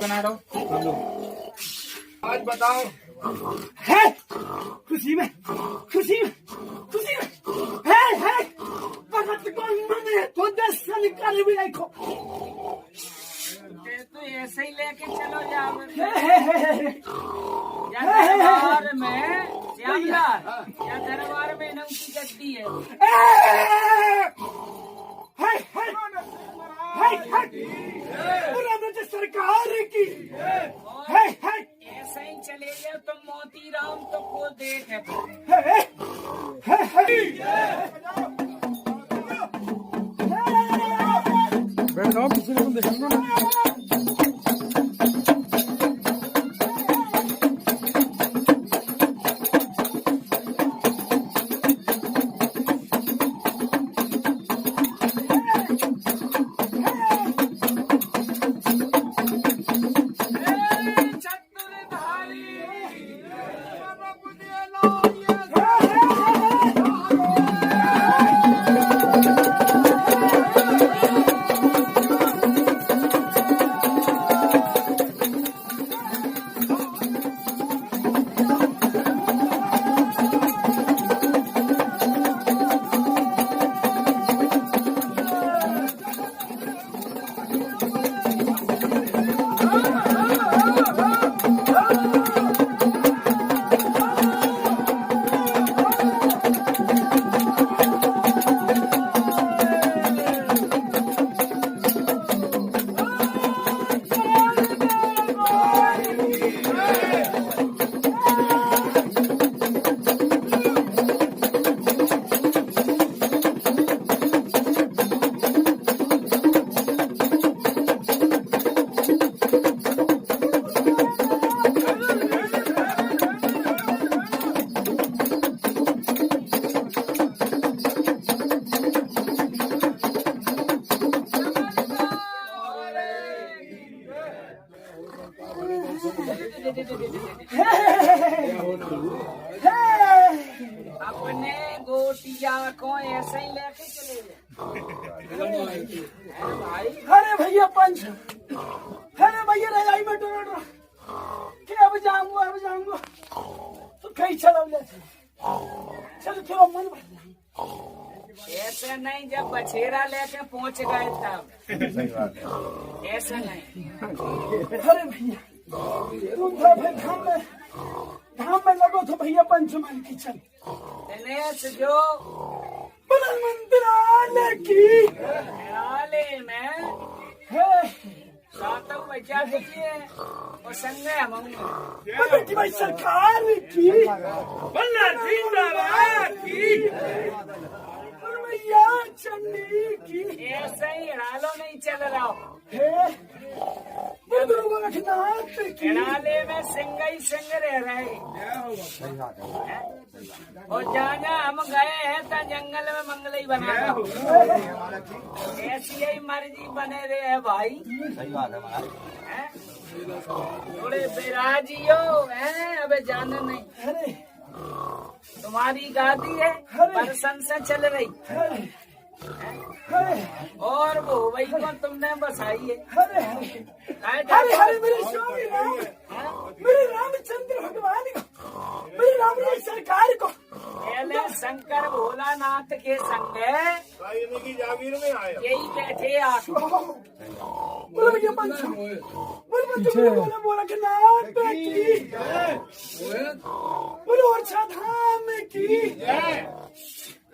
बना रहा हूँ। आज बताओ है खुशी में है भगत को मन है तो दर्शन कर भी देखो तो ऐसे ही लेके चलो जाओ है दरबार में श्यामलाल या दरबार में नौकी गद्दी है। सरकार की है ऐसे ही चले गए तो मोती राम तो को देखे बैठो किसी ने देखूंगा ना। अपने गोटिया को ऐसे ही लेके चले गए भाई। अरे भैया पंच अरे भैया रजाई में डोड़ कि अब जाऊंगा तो कहीं चलो लेते चलो थोड़ा मन भर ऐसे नहीं जब बछेरा लेके पहुंच गए तब ऐसे नहीं। अरे भैया तुम तो फिर धाम में लगो तो भैया पंचमन की चल दिनेश जो बुलंद मंदिराले की नाले में है सातों बचा दीजिए और संगे हम बेटी भाई सरकार की बल्ला जिंदाबाद की और भैया चंडी की ऐसे ही हालो नहीं चल रहा हो। है रघुनाथ की नाले में सिंह ही सिंह रह रहे और जहाँ हम गए हैं तो जंगल में मंगल ही बना ऐसी ही मर्जी बने रहे है भाई। हैं? थोड़े बिराजियो हैं अब जाना नहीं। अरे तुम्हारी गादी है बरसन से चल रही और वो वही को तुमने बसाई है। अरे मेरे स्वामी राम मेरे रामचंद्र भगवान को मेरे राम जी सरकार को पहले शंकर भोलानाथ के संग की जागीर में आया यही बैठे आप बोलो भैया पंच बोला कि नाथ की बोलो अच्छा धाम की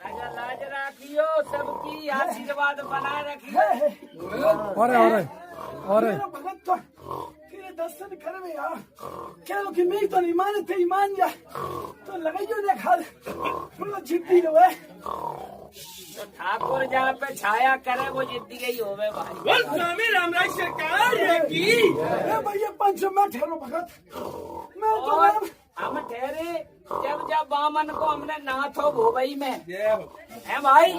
राजा लाज राखियो सबकी आशीर्वाद बनाए रखियो। और भगत तो तेरे दर्शन कर में यार क्या कि मैं तो नहीं मानते ईमान जा तो लगाइयो ने खाल बोलो जिद्दी हो है तो ठाकुर जहाँ पे छाया करे वो जिद्दी गई होवे भाई। बोल स्वामी रामराज सरकार की भैया पंच मैं ठहरो भगत मैं तो और हम ठहरे जब बामन को हमने नाथो भोबई में है भाई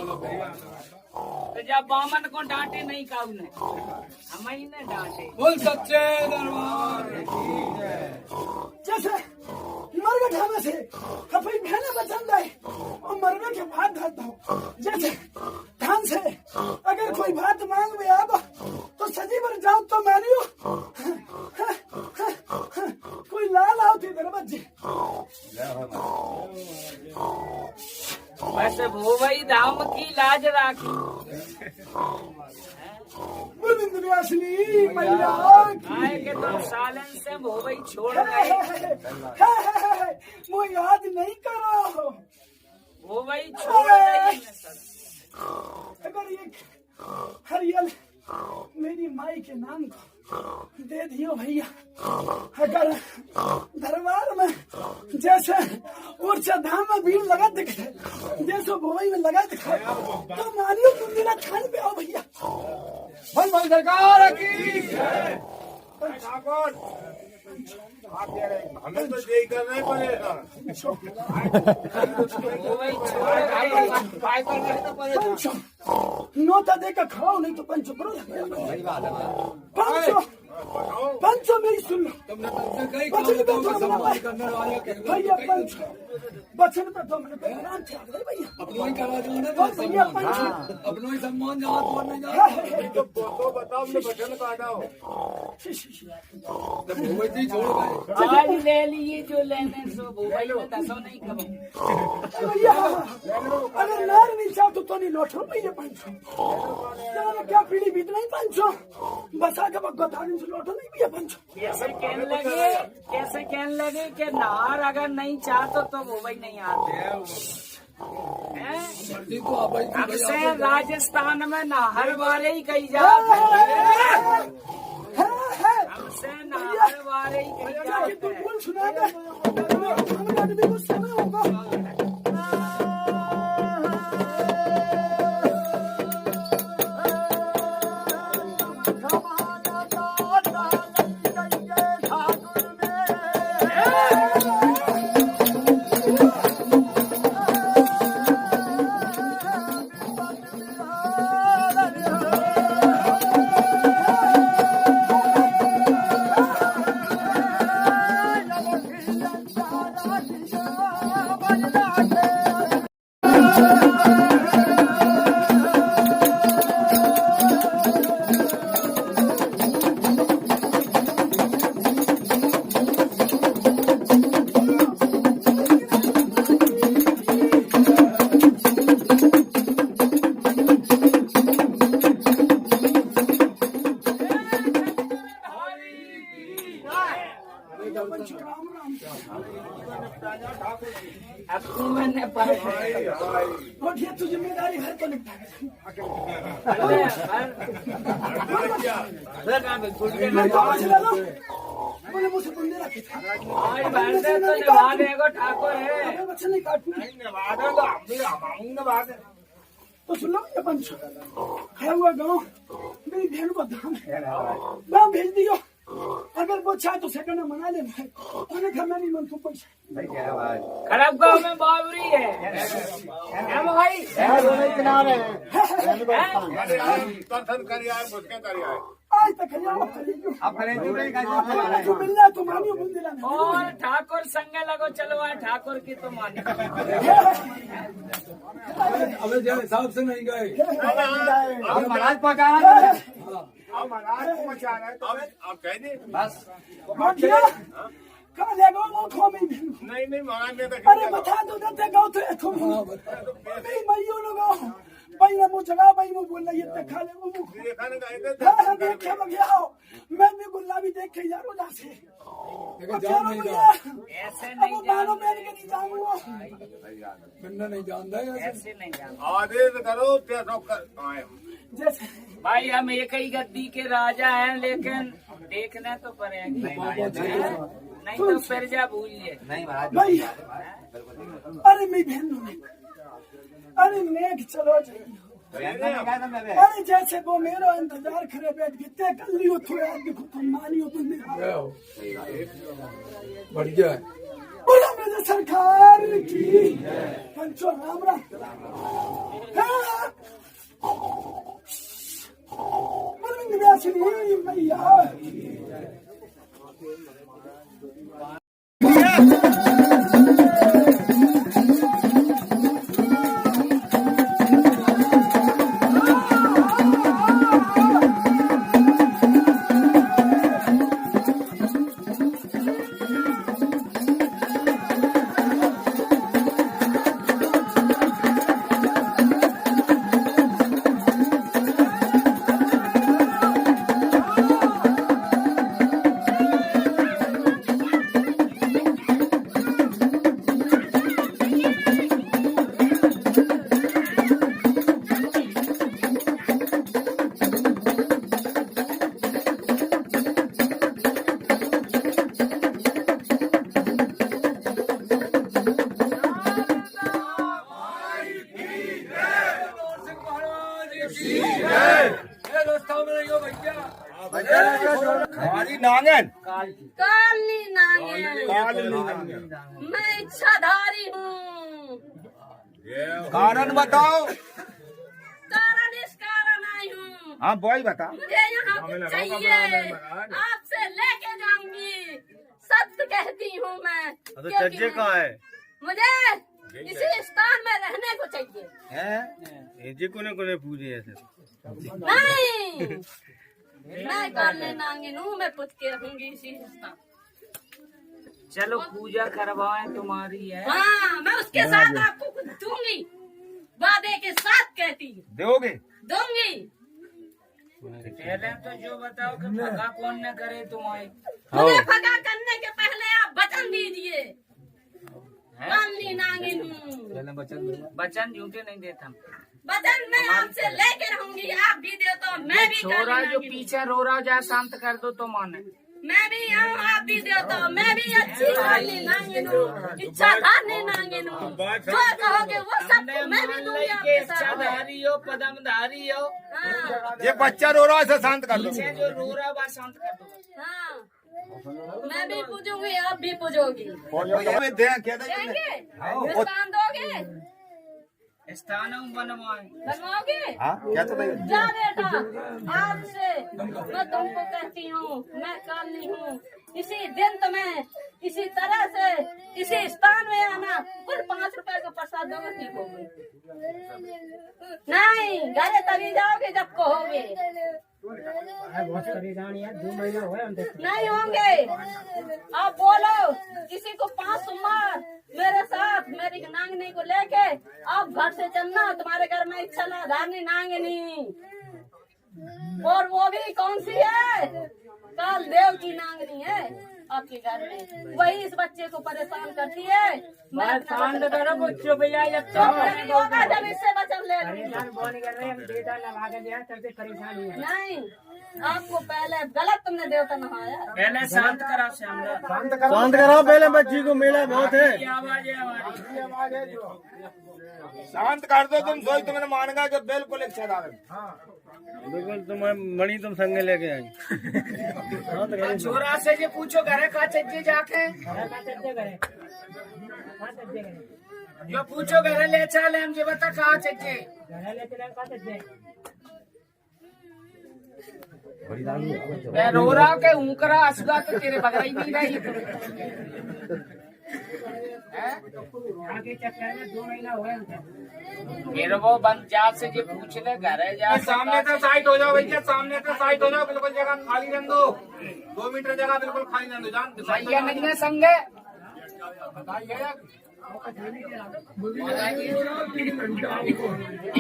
तो जब बामन को डांटे नहीं का उन्हें हम ही ने डांटे। बोल सच्चे दरबार जैसे मरवे ढाबे से कभी बहने पसंद आए और मरवे के भात धरता हूँ जैसे धान से अगर कोई भात मांग में आ तो सजी पर जाओ तो मारियो कोई लाल आओ थी मेरे बच्चे वैसे वो भाई धाम की लाज राखी बुलंदवासनी मैया आए के तो सालन से वो भाई छोड़ गए वो याद नहीं करो वो भाई छोड़ गए अगर ये हरियल मेरी माई के नाम को दे दियो भैया अगर दरबार में जैसे ऊर्जा धाम में भीड़ लगा दिखे जैसे भोई में लगा दिखे तो मानियो तुम मेरा खान पे आओ भैया बल बल सरकार की ठाकुर हमें तो यही करना ही पड़ेगा वो भाई छोड़ गए पंचो नोता देकर खाओ नहीं तो पंचो बरो पंचो पंचो मेरी सुन लो भैया पंचो बचन पे तो मैंने नाम त्याग दे भैया भैया पंचो अपनो ही सम्मान जहाँ तोड़ नहीं जा तो बताओ हमने बचन काटा हो छोड़ गए आज ले लिए जो लेने सो वो भाई में दसो नहीं करो भैया अरे नार नहीं चाह तो नहीं लौटो भैया पंचो जरा क्या पीढ़ी बीत नहीं पंचो बसा के बगतानी से लौटो नहीं भैया पंचो कैसे कहने लगे कि नार अगर नहीं चाहते तो वो भाई नहीं आते हैं? हमसे राजस्थान में नाहर वाले ही कही जाते हैं हमसे नाहर वाले ही कही जाते तुम हैं बोल सुना दे हम आदमी को समय होगा अब तू मैंने पर ये तू जिम्मेदारी है तो निपटा बोले मुझसे बंदे रखे थे तो निभा देगो ठाकुर है बच्चे नहीं काटना तो सुन लो ये पंच है हुआ गाँव मेरी बहन को धाम है वहाँ भेज दियो अगर वो चाहे तो सेकंड में मना लेना है उन्हें घर में नहीं मन तुम पैसा खराब गाँव में बावरी है भाई आज तक जो मिलना तो मानियो बोल दिला और ठाकुर संग लगो चलो ठाकुर की तो मानी अब जब हिसाब से नहीं गए महाराज पहुंचा बस कहाँ ले गो वो खो में नहीं महाराज ने अरे बता दो दते गाँव तो तुम नहीं मइयो लोगो पहले मुझ जगह भाई मुझ बोलना ये तक खा ले वो देखे बगिया मैं भी गुलाबी देख के यार उधर से ऐसे नहीं मानो मैंने के नहीं जाऊंगा नहीं जानता ऐसे नहीं जानता आदेश करो जैसे भाई हम एक ही गद्दी के राजा हैं लेकिन देखना तो पड़ेगी नहीं तो फिर जा भूलिए भाई अरे मेरी बहन अरे मैं चलो जाइए अरे जैसे वो मेरा इंतजार करे बैठ कितने कर लियो थोड़े आदमी को तुम मानियो तुम बढ़िया बोला मेरे सरकार की पंचो राम राम मैया हमारी नांगन काली नांगे मैं इच्छाधारी हूँ। कारण बताओ। कारण इस कारण आई हूँ, हाँ बॉय बता। मुझे यहाँ कुछ चाहिए, आपसे लेके जाऊंगी, सत्य कहती हूँ मैं। चज्जे कहाँ है? मुझे इसी स्थान में रहने को चाहिए। हैं? ये कोने पूछे ऐसे? नहीं, मैं काले नांगिन हूँ, मैं पूछ के रहूंगी इसी स्थान। चलो पूजा करवाएं तुम्हारी है। हाँ, मैं उसके साथ आपको कुछ दूंगी, वादे के साथ कहती हूँ। दोगे? दूंगी। पहले तो जो बताओ कि फगा कौन न करे तुम्हारी। मुझे फगा करने के पहले आप वचन दीजिए। काली नांगिन हूँ, वचन झूठे नहीं देता। वचन मैं आपसे लेके रहूंगी, आप भी दे तो मैं भी छोरा काली जो नांगिन हूँ। पीछे रो रहा जा शांत कर दो तो माने। मैं भी आऊँ, आप भी दे तो मैं भी अच्छी काली नांगिन हूँ, इच्छाधारी नांगिन हूँ। जो कहोगे वो सब मैं भी दूंगी आपके साथ। इच्छाधारी हो, पदमधारी हो। हाँ, ये बच्चा रो रहा है, इसे शांत कर दो। पीछे जो रो रहा बा शांत कर दो। हाँ, मैं भी पूजूंगी, आप भी पूजोगी। क्या देंगे? स्थान दोगे? स्थान बनवाए बनवाओगे? क्या तो नहीं? जा बेटा, आपसे मैं तुमको कहती हूँ, मैं काली हूँ। इसी दिन तुम्हें इसी तरह से इसी स्थान में आना, कुल 5 रुपए का प्रसाद दोगे, ठीक होगी। नहीं, घरे तभी जाओगे जब कहोगे। नहीं होंगे। आप बोलो, किसी को 5 सोमवार मेरे साथ मेरी नांगनी को लेके आप घर से चलना। तुम्हारे घर में इच्छाधारी नांगनी, और वो भी कौन सी है? काल देव की नांगनी है आपके घर में। वही इस बच्चे को परेशान करती है। मैं शांत करो बच्चों भैया, जब नहीं होगा जब इससे वचन ले नहीं। आपको पहले गलत तुमने देवता नहाया। पहले शांत करा श्यामला। शांत कराओ पहले, बच्ची को मेला बहुत है। आवाज है हमारी। शांत कर दो तुम, सोच तुमने मानेगा जो बिल्कुल इच्छाधारी। बिल्कुल तुम मणि तुम संगे लेके आई। छोरा से जो पूछो घरे का चज्जे जाके, जो पूछो घरे ले चले, हम जो बता कहा चज्जे मैं रो रहा के ऊँकरा हंसगा तो तेरे बगरा ही नहीं रही। फिर वो बंद जात से जो पूछ ले घरे जा। सामने से साइड हो जाओ भैया, सामने से साइड हो जाओ, बिल्कुल जगह खाली रहने दो। 2 मीटर जगह बिल्कुल खाली रहने दो। जान भैया नहीं है संगे।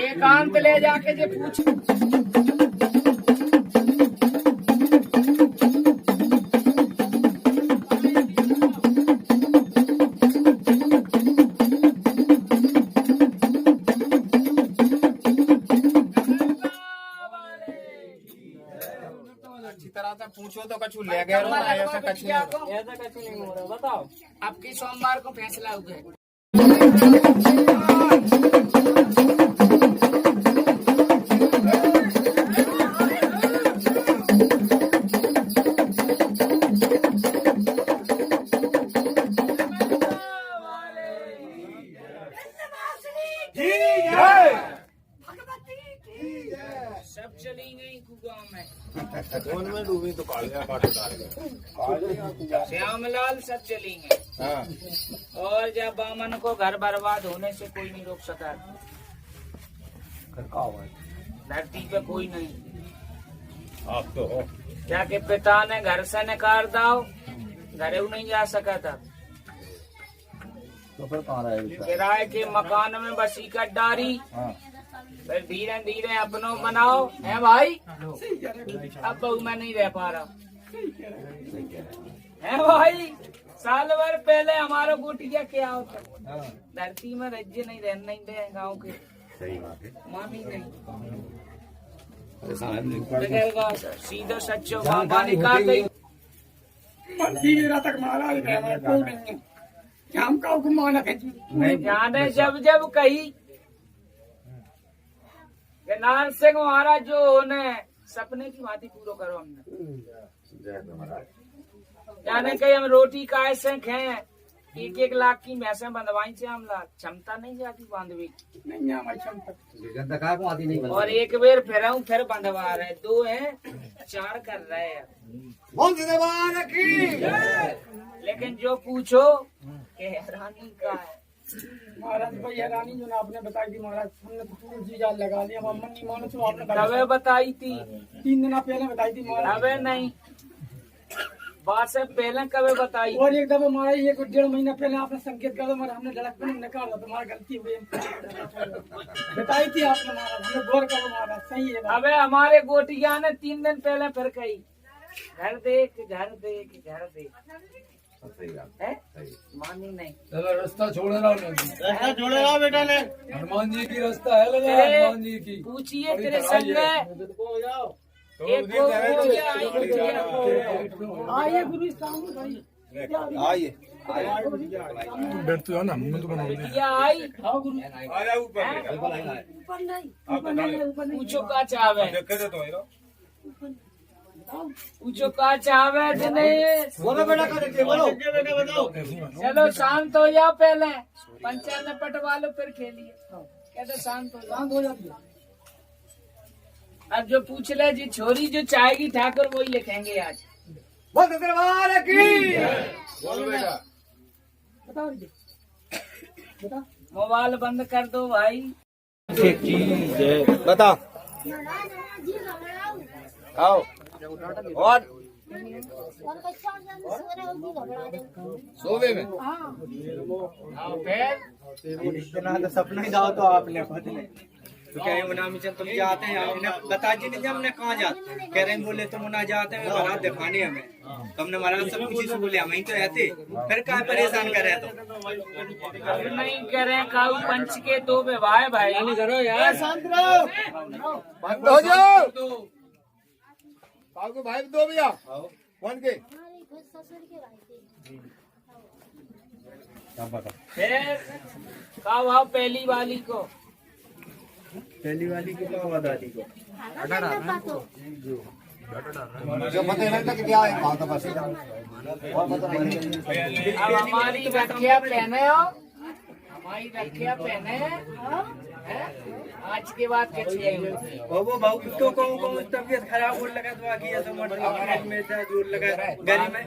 एकांत ले जाके जो पूछ। अच्छी तरह से पूछो तो कछु ले गए हो, ऐसा कछु नहीं हो रहा। बताओ, आपकी सोमवार को फैसला हो गया। सब चली गई गाँव में। डूबी तो श्यामलाल सब चलेंगे। और जब बामन को घर बर्बाद होने से कोई नहीं रोक सका। धरती पे कोई नहीं। आप तो हो। जाके पिता ने घर से निकाल दाओ, घरे नहीं जा सका था। तो फिर कहाँ रहेगा? किराए के मकान में बसीकत डारी। फिर धीरे धीरे अपनों बनाओ है भाई। अब बहू मैं नहीं रह पा रहा है भाई। साल भर पहले हमारा गुटिया क्या होता, धरती में राज्य नहीं रहने नहीं दे गाँव के। सही बात है। मामी नहीं सीधा सच्चो बाबा निकाल गई। तक महाराज हम का माना जाने जब जब कही नारायण सिंह महाराज जो ने सपने की भांति पूरा करो हमने। जाने कहीं हम रोटी का ऐसे खाए 1-1 लाख की भैंसें बंधवाई से हम क्षमता नहीं जाती बांधवी नहीं हमारी क्षमता। और एक बेर फिर बंधवा रहे, 2 हैं 4 कर रहे हैं। लेकिन जो पूछो कि हैरानी का है महाराज भाई हैरानी जो ना आपने बताई थी महाराज, हमने तो पूरी चीज आज लगा लिया, हम मन नहीं मानो तो आपने कবে बताई थी? 3 दिन पहले बताई थी महाराज। कবে नहीं, बात से पहले कবে बताई? और एक दफा महाराज 1-1.5 महीना पहले आपने संकेत कर दिया, हमने झड़क पे निकाला, तुम्हारा गलती हुई बताई थी आपने महाराज, हमने गौर करो महाराज, सही है। अबे हमारे गोटिया ने 3 दिन पहले फिर कही घर देख घर देख घर देख, है मानी नहीं। चलो रास्ता छोड़े रहो, रास्ता छोड़े रहो बेटा ने, हनुमान जी की रास्ता है लगा, हनुमान जी की। पूछिए तेरे संग एक आइए गुरु सामने भाई, आइए बैठते हो ना, मैं तो बिटिया आई पूछो का चावे, पूछो का चावे दिनेश। बोलो बेटा, बोलो चलो शांत हो जाओ, पहले पंचायत में पटवा लो फिर खेलिए। कहते शांत हो जाती। अब जो पूछ ले जी छोरी जो चाहेगी ठाकुर वही लिखेंगे आज। बोल दरबार की, बोलो बेटा। बता मोबाइल बंद कर दो भाई। बता आओ और सोवे में आओ फिर इतना तो सपना ही जाओ तो आपने खुद ने तो कह रहे मुनामी चंद तुम जाते हैं, आपने बता जी नहीं हमने कहाँ जाते, कह रहे बोले तुम ना जाते हैं बारात दिखाने हमें, तुमने महाराज सब कुछ बोले हम ही तो रहते, फिर कहाँ परेशान करे तो अब नहीं करे काऊ पंच के 2 विवाह भाई नहीं करो यार, शांत रहो, बंद हो जाओ। आपको भाई 2 भैया कौन के फिर का भाव पहली वाली को, पहली वाली को क्या दादी को जो पता नहीं कि क्या है, बात बस अब हमारी रखिया पहने हो, हमारी रखिया पहने हैं? आज के बाद कैसे और वो भाव तो कहूँ तबियत खराब होने लगा तो आगे ऐसा मोटर में जोर लगा,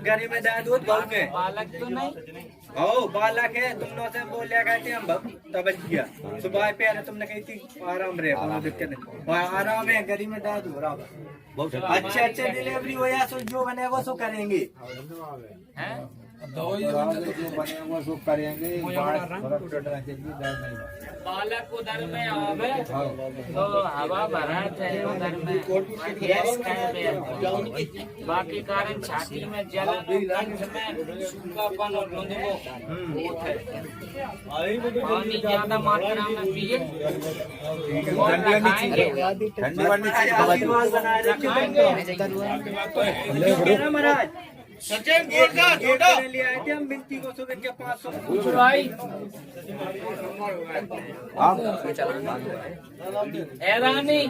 गरी में दाद दूध भाव में बालक तो नहीं ओ बालक है, तुमने से बोले कहते हैं हम तब किया सुबह पे तुमने कही थी आराम रहे, कोई दिक्कत नहीं, आराम है, गरी में दाद हो रहा बहुत अच्छे डिलीवरी हो या जो बने वो सो करेंगे, जो बने वो सब करेंगे। बालक उधर में आवे तो हवा भरा जाए उधर में गैस खाए, बाकी कारण छाती में जलन कंठ में सूखापन और लुंदबो पानी ज्यादा मात्रा में पिए और रखाएंगे महाराज सचिन ले आए थे हम मिलती को सुबह के 500 भाई हैरानी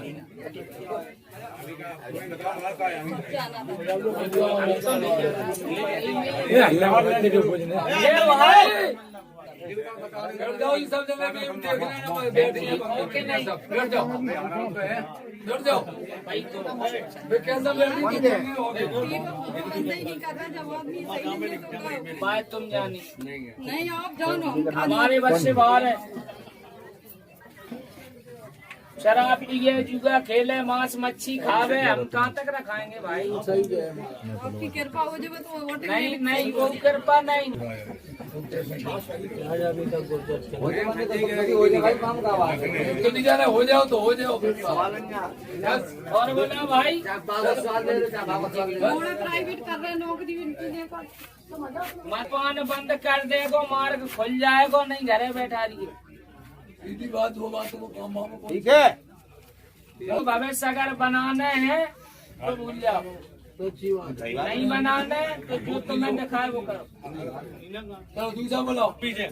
सब जगह देख रहे बात तुम जानी नहीं आप जानो हमारे बस से बाहर है। शराब पिए जुआ खेले मांस मच्छी खावे, हम कहाँ तक रखाएंगे भाई? आपकी कृपा हो जाए तो नहीं नहीं वो कृपा नहीं। हो जाओ तो हो जाओ। और बोला भाई प्राइवेट कर रहे नौकरी मकान बंद कर देगो, मार्ग खुल जाएगो, नहीं घरे बैठा रही सीधी बात वो बात को काम ठीक है, तो भविष्य अगर बनाने हैं तो भूल जाओ, नहीं बनाने तो जो तुम्हें दिखाए वो करो। चलो दूसरा बोलो पीछे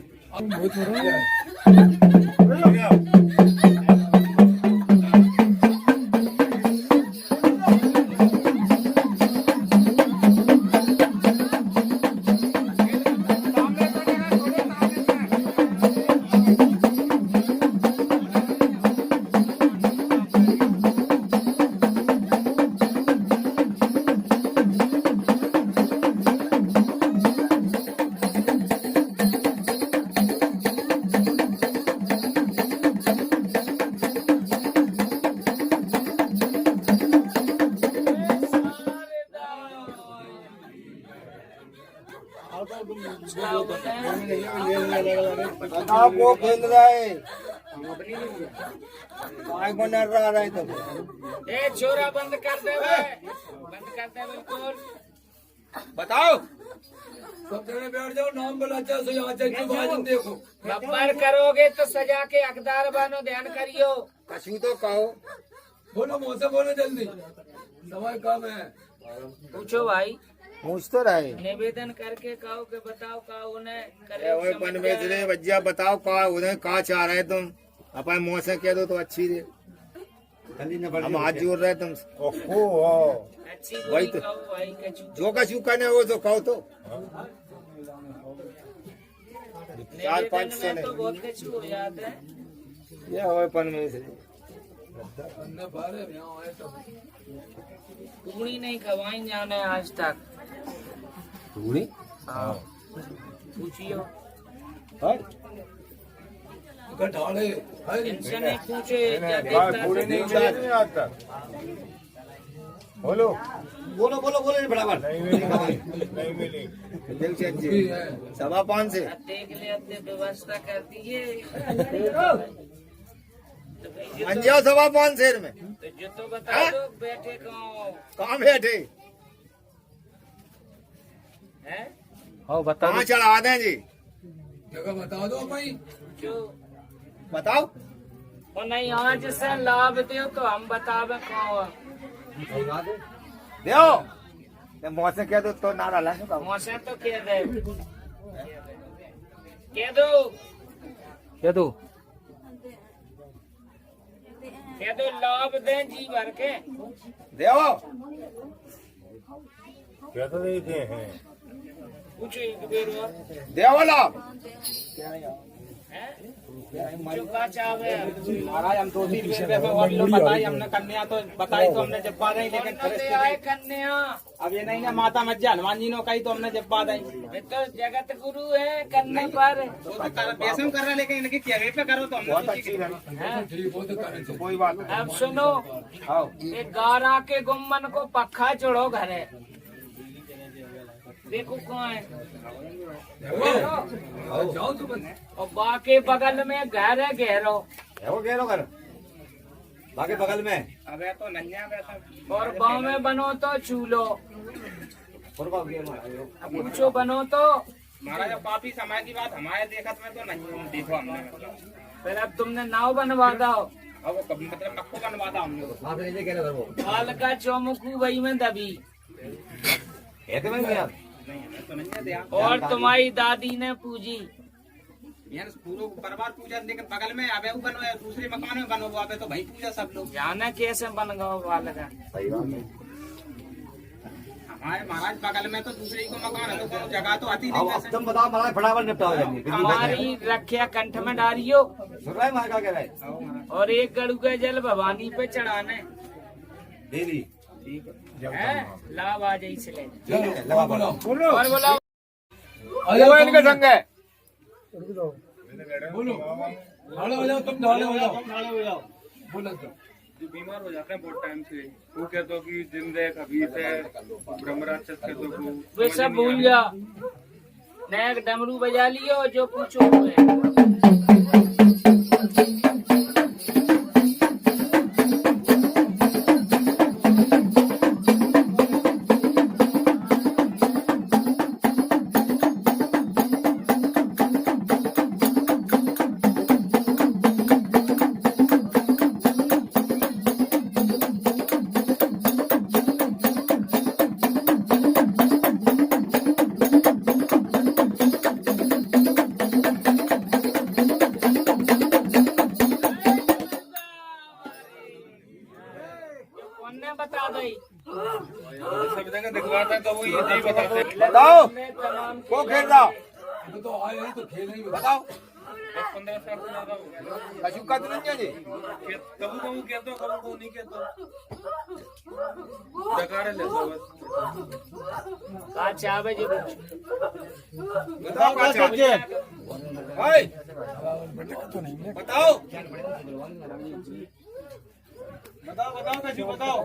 बताओ वो खेल रहा है काय को डर रहा है तो ए छोरा बंद कर दे बे, बंद कर दे बिल्कुल। बताओ सब जने बैठ जाओ, नाम बोला चाहे सो यहाँ चल के बाजन देखो। बब्बर करोगे तो सजा के हकदार बनो, ध्यान करियो। कछु तो कहो बोलो मुझसे बोलो जल्दी, समय कम है। पूछो भाई, पूछ तो रहे निवेदन करके कहो कि बताओ का उन्हें करे ओए पन बेच रहे भैया बताओ का उन्हें कहा चाह रहे तुम अपन मुँह से कह दो तो अच्छी है हम हाथ जोड़ रहे तुम ओहो अच्छी वही बोली तो। कहो भाई कछु जो कछु करने वो तो कहो तो चार पाँच निवेदन सौ में तो बहुत कछु हो जाता है। ये ओए पन में से अन्य बारे में यहाँ आए तो पूरी नहीं खवाई जाने आज तक। पूरी हाँ पूछियो, ढाले इनसे नहीं पूछे पूरी नहीं नहीं आता बोलो बोलो बोलो बोलो बराबर नहीं मिली दिल से अच्छी 5.25 से देख ले, अपने व्यवस्था कर दिए तो भाई जो अंजाओ 5.25 शेर में तो जो तो बता दो बैठे कहाँ बैठे हैं कहाँ चढ़ा दें जी जगह बता दो भाई। जो बताओ और नहीं आज से लाभ दो तो हम बतावे कौन देओ मुँह से कह दो तो नारा ला मौसा तो कह दे, कह दो लाभ दें जी भर के। देओ पूछो एक बेर और। देओ लो हैं? जो का चाहे महाराज हम 2-3 रुपए और लो बताई हमने कन्या तो बताई तो हमने जब बात आई, लेकिन आए कन्या अब ये नहीं ना माता मज्जा हनुमान जी ने कही तो हमने जब बात आई ये तो जगत गुरु है करने पर वैसे हम कर रहे, लेकिन इनके क्या पे करो तो बहुत हमने अच्छी रही हैं? कोई बात नहीं अब सुनो, आओ एक गारा के गुम्मन को पक्का चढ़ो घरे, देखो कौन है जाओ तो बस और बाके बगल में घर है गहरो वो कह रहा कर बाकी बगल में अब तो नन्या वैसा और गाँव में बनो तो चूलो, पूछो बनो तो महाराज अब काफी समय की बात हमारे देखत में तो नहीं देखो हमने फिर अब तुमने नाव बनवा दो, अब वो कभी मतलब मक्को बनवा था हमने बाल का चौमुखू वही में दबी तो नहीं दिया और तुम्हारी दादी ने पूजी। यार पूरा परिवार पूजा, लेकिन बगल में अब वो बनो दूसरे मकान में बनो वहाँ पे तो भाई पूजा सब लोग जाना कैसे बन गो बाल का, हमारे महाराज बगल में तो दूसरे ही को मकान है तो कोनो जगह तो आती नहीं वैसे। तुम बताओ महाराज फटाफट निपटाओ हमारी रक्षा कंठ में डालियो सुन रहा है महाराज क्या कह रहा है और एक गड़ू का जल भवानी पे चढ़ाने दीदी है, लाभ आ जाए इसलिए। लगा बोलो और बोलो वो इनके संग है बोलो ढाले हो जाओ, तुम ढाले हो जाओ बोलो तो बीमार हो जाते हैं बहुत टाइम से। वो कहते हो कि जिंदे कभी से ब्रह्मराज कहते हो वे सब भूल जा, नया डमरू बजा लियो जो पूछो हुए। ने बता दई सब जगह दिखवाता है तो वो ये नहीं बताते। बताओ तमाम वो खेल रहा तो आए हैं तो खेल नहीं बताओ 10-15 साल पुराना हो गया। कछु का तो नहीं है जी कबू कबू कहते हो कबू कबू नहीं कहते हो। डकारे लेते हो बस। का चावे जी बताओ क्या चाहिए हाय बताओ बताओ बताओ कैसे बताओ।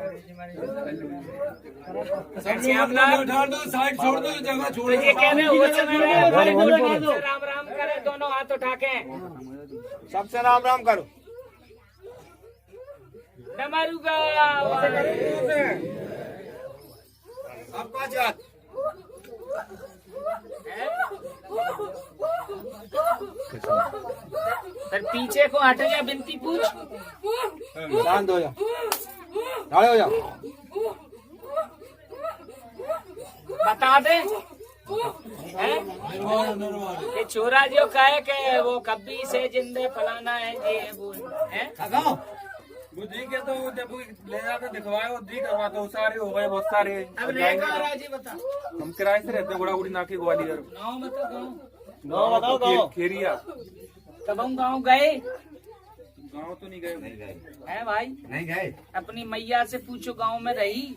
श्यामलाल उठा दो, साइड छोड़ दो, जगह छोड़ ये कह रहे हो समय राम राम करे, दोनों हाथ उठा के सबसे राम राम करो। डमरू का अब 5 हाथ। फिर पीछे को हट जा, बिनती पूछ। शांत हो जाओ, खड़े हो जाओ। बता दे हैं? ये चोरा जो कहे के वो कब्बी से जिंदे फलाना है ये वो है। वो जी के तो जब ले जाकर दिखवाए वो जी करवाते वो सारे हो गए, बहुत सारे। अब रहेगा राजी बता। हम किराए से रहते हैं गुड़ागुड़ी नाके ग्वालियर। गाँव बता, गाँव बताओ, गाँव। खेरिया। तब हम गाँव गए गाँव तो नहीं गए है भाई, नहीं गए। अपनी मैया से पूछो गाँव में रही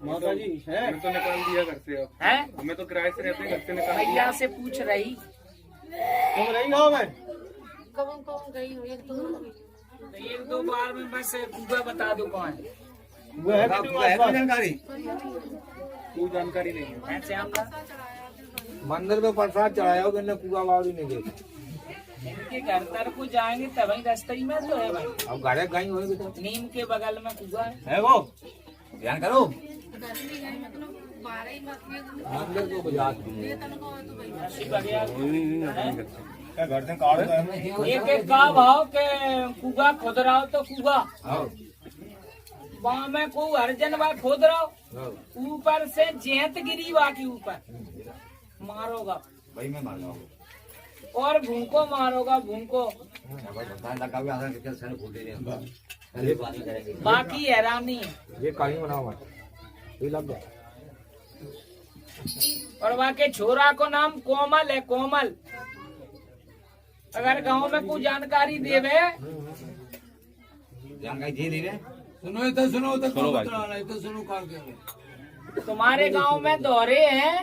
माता जी है। हमें तो निकाल दिया घर से। अब है, हमें तो किराए से रहते हैं, घर से निकाल दिया। मैया से पूछ रही। तुम रही गाँव में? कौन गई हो, एक एक दो बार में बस गूगल बता दो कौन है। वो है जानकारी। कोई जानकारी नहीं है। है श्यामलाल मंदिर में प्रसाद चढ़ाया हो, मैंने पूरा बावड़ी नहीं देखा। इनके घर तर को जाएंगे तभी रास्ते में तो है भाई। अब गाड़े गई होगी तो नीम के बगल में कुआ है वो। ध्यान करो मंदिर को बुझा घर से काट दो। एक एक का भाव के कुआ खोद रहा हो तो कुआ वहाँ में को अर्जन बा खोद रहा हो, ऊपर से जेहत गिरी बा के ऊपर मारोगा भाई मैं मार रहा हूँ और भूको मारोगा भूको। बाकी हैरानी है। ये काली बनाओ मत, ये लग गया। और वहाँ के छोरा को नाम कोमल है, कोमल। अगर गांव में कोई जानकारी देवे जानकारी दे दी सुनो तो सुनो तो सुनो कॉल कर। तुम्हारे गांव में दौरे हैं,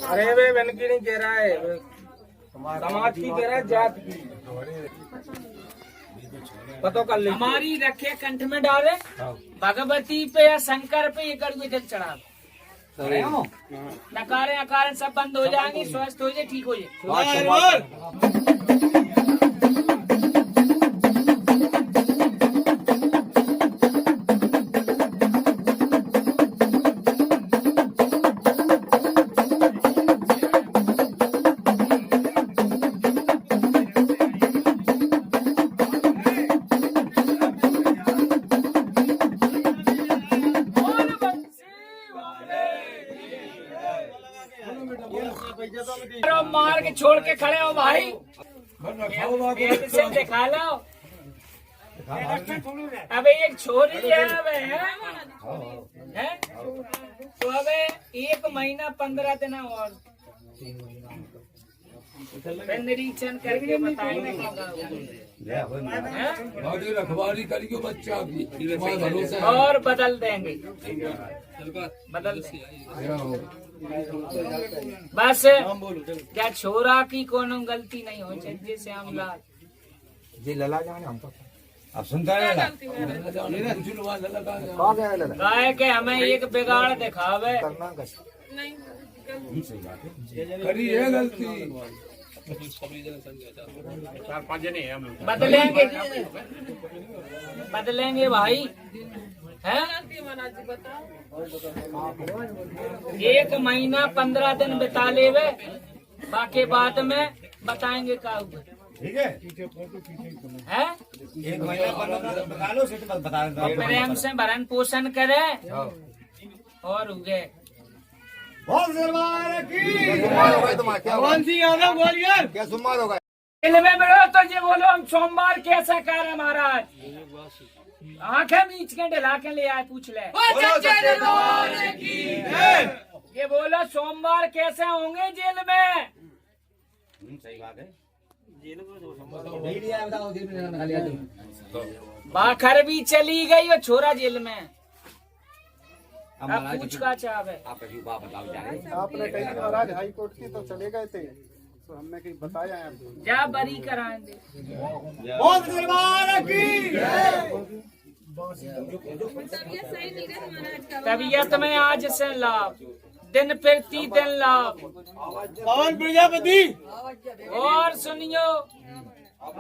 अरे वे बहन की नहीं कह रहा है, समाज की कह रहा है, जात की पतो कर ले। हमारी रखे कंठ में डाले, भगवती पे या शंकर पे ये कड़वे जल चढ़ा दो। नकारे अकारे सब बंद हो जाएंगे, स्वस्थ हो जाए, ठीक हो जाए। मार के छोड़ के खड़े हो भाई, एक से दिखा लो। अब एक छोरी है, तो अब 1 महीना 15 दिन और निरीक्षण करके बताएंगे। रखवाली करियो बच्चा की और बदल देंगे, बदल देंगे बस। क्या छोरा की कोनो गलती नहीं हो चाहिए श्यामलाल जी। लला जाने हमको अब सुनता है गाय के हमें एक बिगाड़ दिखावे करना कैसे करी है गलती। बदलेंगे, बदलेंगे भाई है। 1 महीना 15 दिन बिता लेवे, बाकी बाद में बताएंगे का हुआ। ठीक है, है 1 महीना 15 दिन बता लो, सिर्फ बता दें। प्रेम से भरण पोषण करे और उगे। कौन सी यादव ग्वालियर क्या सुमार होगा? दिल में मिलो तो ये बोलो हम सोमवार कैसे करें महाराज। आंखें मीच के ढला के ले आए, पूछ ले। ये बोलो सोमवार कैसे होंगे जेल में? सही बात है। बाखर भी चली गई और छोरा जेल में। अब पूछ का चाहे आपने कही थी महाराज हाई कोर्ट की तो चले गए थे, तो हमने कहीं बताया है आपको। जा बरी कराएंगे। बहुत दरबार की तबीयत में आज से लाभ, दिन प्रति दिन लाभ। कौन प्रजापति? और सुनियो,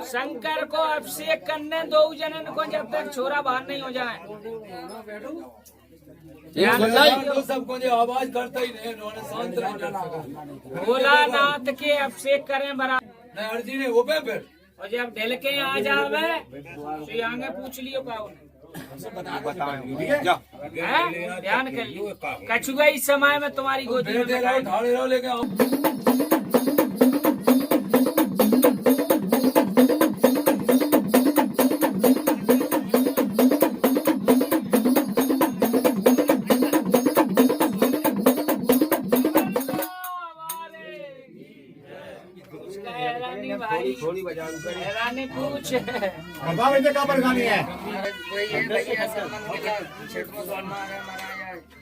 शंकर को अभिषेक करने दो जनन को जब तक छोरा बाहर नहीं हो जाए। सबको जो आवाज करता ही नहीं, उन्होंने शांत रहना। भोलानाथ के अभिषेक करें बराबर। नहीं अर्जी ने वो पे फिर और जब ढिल के आ जावे तो आगे पूछ लियो कौन है, ध्यान कर लियो। कछुआ इस समय में तुम्हारी गोदी में बैठा है। ठाड़े रहो लेके आओ। हैरानी पूछ का परेशानी है?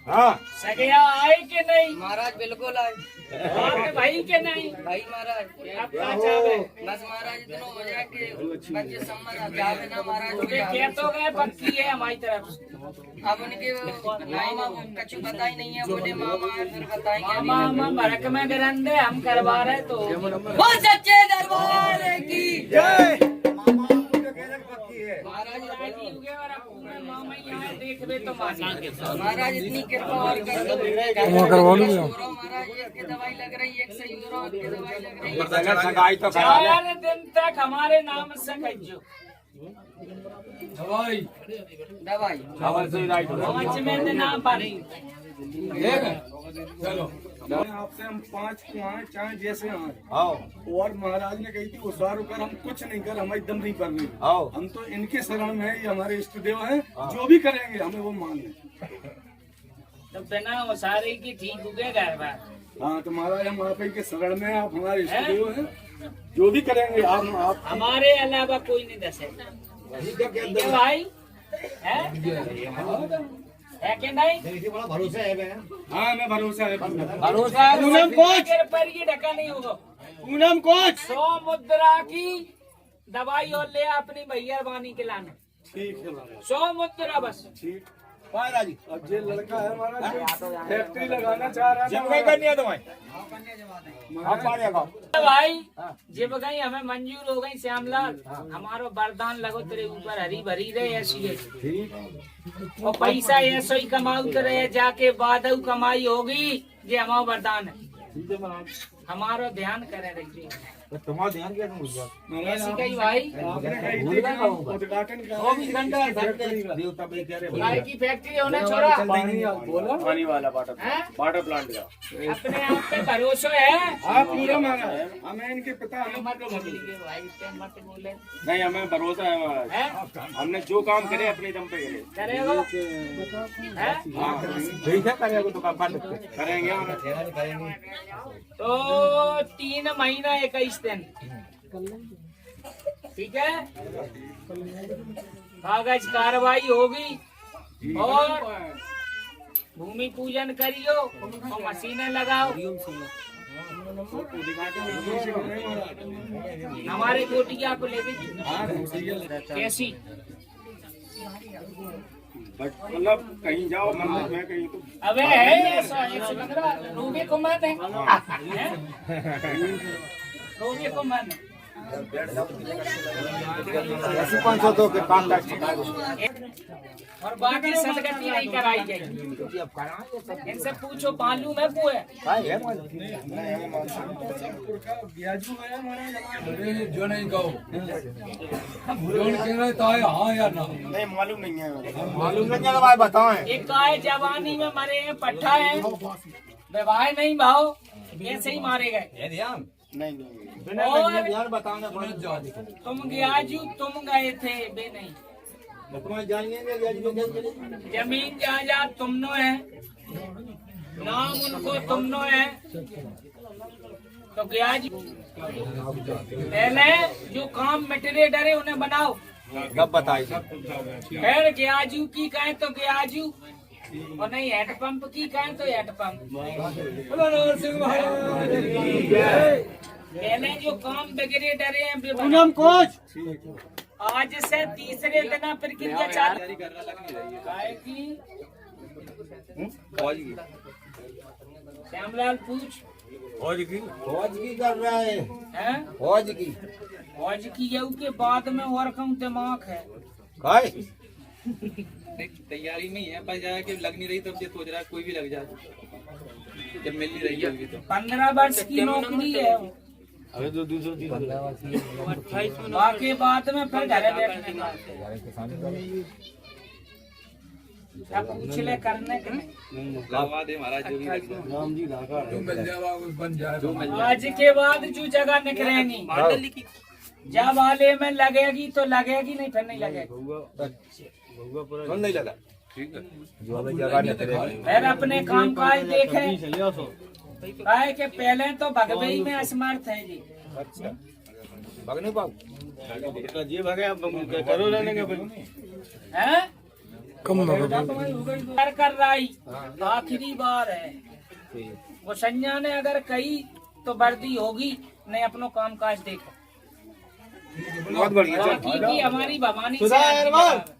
हाँ सगया आए कि नहीं? महाराज बिल्कुल आए। आपके भाई के नहीं? भाई महाराज आप क्या चाहे? बस महाराज इतना हो जाए कि बच्चे सम्मान जावे ना महाराज। कह तो गए पक्की है हमारी तरफ से। अब उनके मामा कछु बताई नहीं है, बोले मामा फिर बताएंगे। मामा हम भड़क में गिरंदे हम करवा रहे तो वो सच्चे दरबार की जय। मामा पक्की है। महाराज मामा यहाँ देखबे तो मानेंगे। महाराज इतनी कृपा और कर दो। महाराज एक की दवाई लग रही है, एक सही हो रहा, एक की दवाई लग रही है। सगाई तो करा ले। 4 दिन तक हमारे नाम से कहियो दवाई दवाई 5 महीने नाम पानी। चलो आपसे हम 5 कुआं चाहे जैसे आए, आओ और महाराज ने कही थी उसार होकर हम कुछ नहीं कर, हम एकदम नहीं कर रहे। आओ हम तो इनके शरण में है, ये हमारे इष्ट देव हैं, जो भी करेंगे हमें वो मान लें। तो बिना उसारे की ठीक हो गए घर बार। हाँ तो महाराज हम आप ही के शरण में, आप हमारे इष्ट देव हैं, जो भी करेंगे आप हमारे अलावा कोई नहीं दसेगा। ठीक है भाई, है कि नहीं? बड़ा भरोसा है। हाँ मैं भरोसा है। भरोसा है। पूनम कोच। पर ये ढका नहीं होगा। पूनम कोच 100 मुद्रा की दवाई और ले अपनी भैया बानी के लाने। ठीक है महाराज, 100 मुद्रा बस। ठीक। राजी अब ये लड़का है हमारा जो फैक्ट्री लगाना चाह रहा जब है, करनी है तुम्हें भाई जब गई हमें मंजूर हो गई श्यामलाल, हमारो वरदान लगो तेरे ऊपर हरी भरी रहे ऐसी है। और पैसा ऐसा ही कमाऊ रहे, जाके बाद कमाई होगी, ये हमारा वरदान है। हमारो ध्यान करे रहिए। तुम्हारा ध्यान क्या ऐसी कही भाई आपने कही थी कि हम उद्घाटन देवता भाई कह रहे भाई की फैक्ट्री होने छोड़ा पानी वाला हैं? वाटर प्लांट का अपने आप पे भरोसा है? आप पूरा महाराज, हमें इनके पिता हमें मत बोलिए भाई, मत बोले नहीं, हमें भरोसा है महाराज, हैं? हमने जो काम करे अपने दम पे करेगा हैं? ठीक है करेगा तो काम करेंगे महाराज। तो 3 महीना 21 दिन, ठीक है, कागज कार्रवाई होगी और भूमि पूजन करियो और मशीनें लगाओ। हमारे कोटिया को लेके कैसी मतलब कहीं जाओ मंदिर में कहीं तो अबे है ऐसा 115 रूबी को मन है, रूबी को मन 500 के 5 लाख और बाकी सदगति नहीं कराई गई। इनसे पूछो मालूम है वो है? ब्याजू है हमारे जो नहीं कहो जो कहना तो है हाँ या ना। नहीं मालूम नहीं है, मालूम नहीं है भाई बताओ। एक गाय जवानी में मरे हैं, पट्ठा है, विवाह नहीं भाव, ऐसे ही मारे गए। नहीं और ध्यान बताओ। तुम गयाजू तुम गए थे बे नहीं, जमीन जायदाद तुमनो है, नाम उनको तुमनो है, तो गयाजू पहले जो काम मिटरे डरे उन्हें बनाओ। कब बताई? खैर गयाजू की कहें तो गयाजू और नहीं हैंडपंप की कहें तो हैंडपंप पहले जो काम बिगड़े डरे हैं पूनम कोच आज से तीसरे दिन प्रक्रिया चालू की श्यामलाल पूछ फौज की कर रहा है हैं फौज की फौज की यू के बाद में और कम दिमाग है भाई तैयारी में ही है पर जाके कि लग नहीं रही तब ये सोच रहा है कोई भी लग जाए जब मिल नहीं रही है अभी तो 15 वर्ष की नौकरी है अभी तो 230 बाकी बाद में फिर घरे बैठने का अब पूछ ले करने के नहीं लगवा दे महाराज जो भी राम जी ढाका आज के बाद जो जगह निकलेंगी जब वाले में लगेगी तो लगेगी नहीं फिर नहीं लगेगी नहीं लगा ठीक है फिर अपने काम काज देखे काहे के पहले तो भगवई में असमर्थ है जी अच्छा भाग नहीं पाओ जी भागे आप करो रहने का भाई हैं कर रही आखिरी बार है वो संज्ञा ने अगर कही तो वर्दी होगी नहीं अपनो काम काज देखो बहुत बढ़िया बाकी की हमारी भवानी से